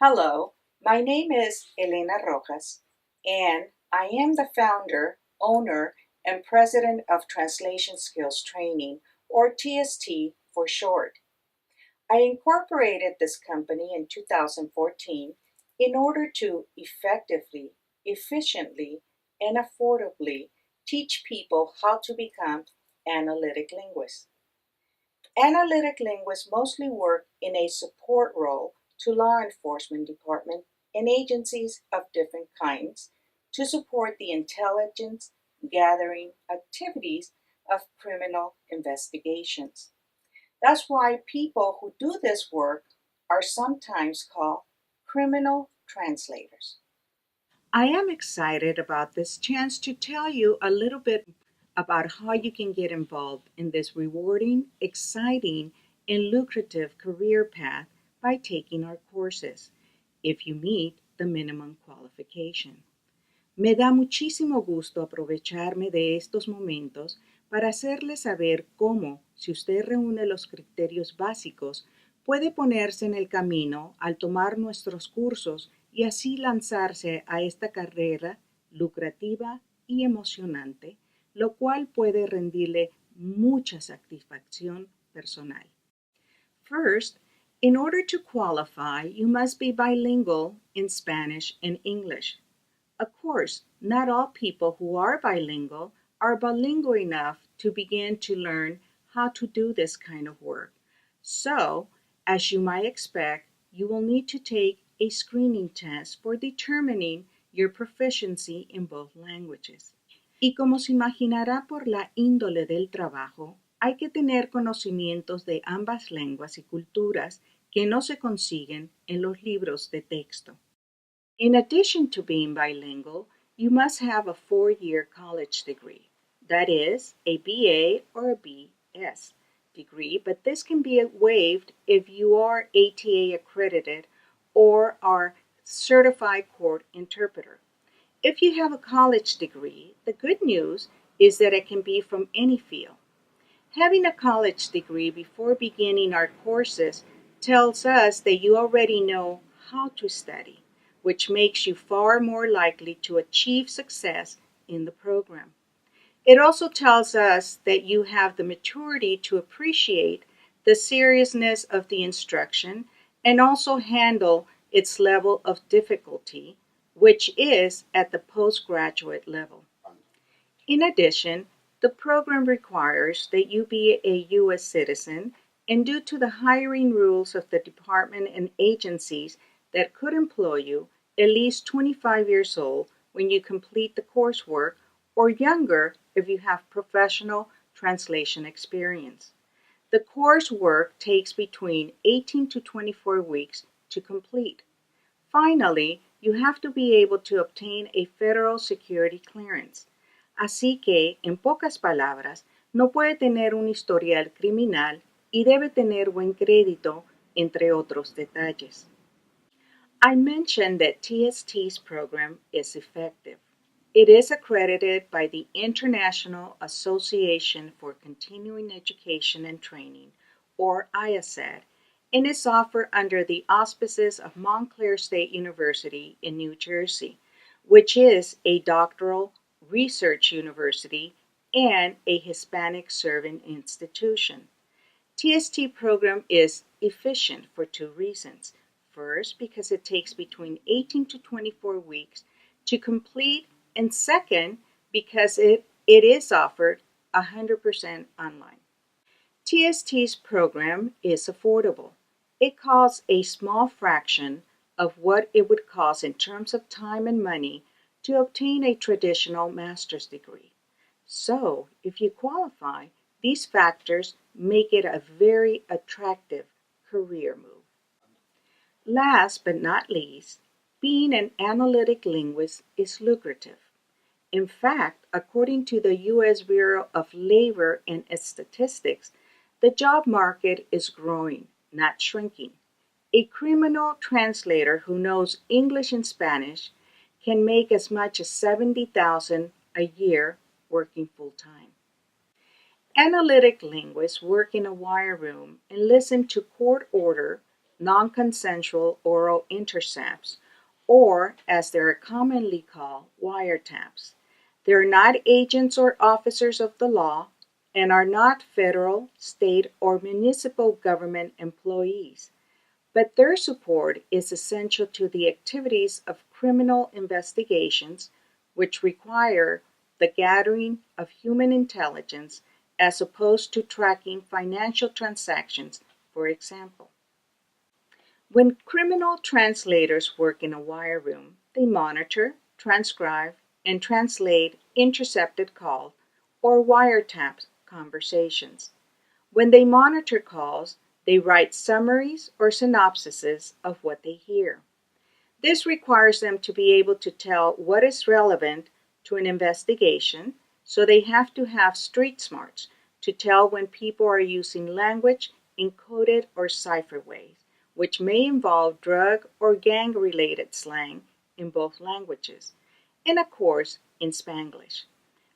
Hello, my name is Elena Rojas, and I am the founder, owner, and president of Translation Skills Training, or TST for short. I incorporated this company in 2014 in order to effectively, efficiently, and affordably teach people how to become analytic linguists. Analytic linguists mostly work in a support role to law enforcement departments and agencies of different kinds to support the intelligence gathering activities of criminal investigations. That's why people who do this work are sometimes called criminal translators. I am excited about this chance to tell you a little bit about how you can get involved in this rewarding, exciting, and lucrative career path by taking our courses, if you meet the minimum qualification. Me da muchísimo gusto aprovecharme de estos momentos para hacerle saber cómo, si usted reúne los criterios básicos, puede ponerse en el camino al tomar nuestros cursos y así lanzarse a esta carrera lucrativa y emocionante, lo cual puede rendirle mucha satisfacción personal. First, in order to qualify, you must be bilingual in Spanish and English. Of course, not all people who are bilingual are bilingual enough to begin to learn how to do this kind of work. So, as you might expect, you will need to take a screening test for determining your proficiency in both languages. Y como se imaginará por la índole del trabajo, hay que tener conocimientos de ambas lenguas y culturas que no se consiguen en los libros de texto. In addition to being bilingual, you must have a 4-year college degree, that is, a BA or a BS degree, but this can be waived if you are ATA accredited or are certified court interpreter. If you have a college degree, the good news is that it can be from any field. Having a college degree before beginning our courses tells us that you already know how to study, which makes you far more likely to achieve success in the program. It also tells us that you have the maturity to appreciate the seriousness of the instruction and also handle its level of difficulty, which is at the postgraduate level. In addition, the program requires that you be a U.S. citizen, and due to the hiring rules of the department and agencies that could employ you, at least 25 years old when you complete the coursework, or younger if you have professional translation experience. The coursework takes between 18 to 24 weeks to complete. Finally, you have to be able to obtain a federal security clearance. Así que, en pocas palabras, no puede tener un historial criminal y debe tener buen crédito, entre otros detalles. I mentioned that TST's program is effective. It is accredited by the International Association for Continuing Education and Training, or IASED, and is offered under the auspices of Montclair State University in New Jersey, which is a doctoral research university and a Hispanic serving institution. TST program is efficient for two reasons. First, because it takes between 18 to 24 weeks to complete, and second, because it is offered 100% online. TST's program is affordable. It costs a small fraction of what it would cost in terms of time and money to obtain a traditional master's degree. So, if you qualify, these factors make it a very attractive career move. Last but not least, being an analytic linguist is lucrative. In fact, according to the U.S. Bureau of Labor and Statistics, the job market is growing, not shrinking. A criminal translator who knows English and Spanish can make as much as $70,000 a year working full-time. Analytic linguists work in a wire room and listen to court order, non-consensual oral intercepts, or as they are commonly called, wiretaps. They're not agents or officers of the law and are not federal, state, or municipal government employees, but their support is essential to the activities of criminal investigations, which require the gathering of human intelligence as opposed to tracking financial transactions, for example. When criminal translators work in a wire room, they monitor, transcribe, and translate intercepted calls or wiretap conversations. When they monitor calls, they write summaries or synopsises of what they hear. This requires them to be able to tell what is relevant to an investigation, so they have to have street smarts to tell when people are using language in coded or cipher ways, which may involve drug or gang-related slang in both languages, and of course in Spanglish.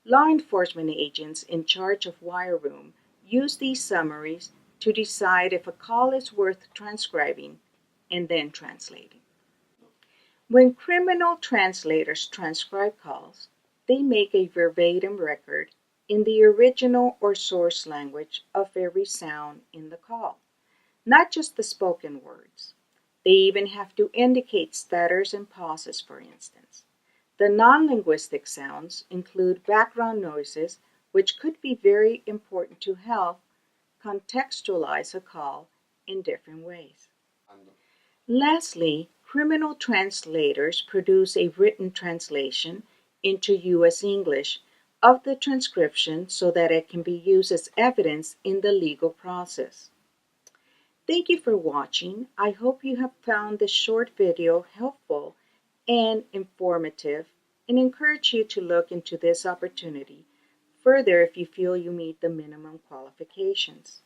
Law enforcement agents in charge of wire room use these summaries to decide if a call is worth transcribing and then translating. When criminal translators transcribe calls, they make a verbatim record in the original or source language of every sound in the call, not just the spoken words. They even have to indicate stutters and pauses, for instance. The non-linguistic sounds include background noises, which could be very important to help contextualize a call in different ways. Lastly, criminal translators produce a written translation into U.S. English of the transcription so that it can be used as evidence in the legal process. Thank you for watching. I hope you have found this short video helpful and informative, and encourage you to look into this opportunity further if you feel you meet the minimum qualifications.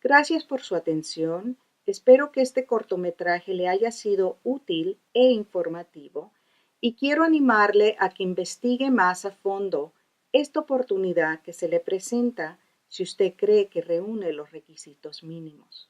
Gracias por su atención. Espero que este cortometraje le haya sido útil e informativo y quiero animarle a que investigue más a fondo esta oportunidad que se le presenta si usted cree que reúne los requisitos mínimos.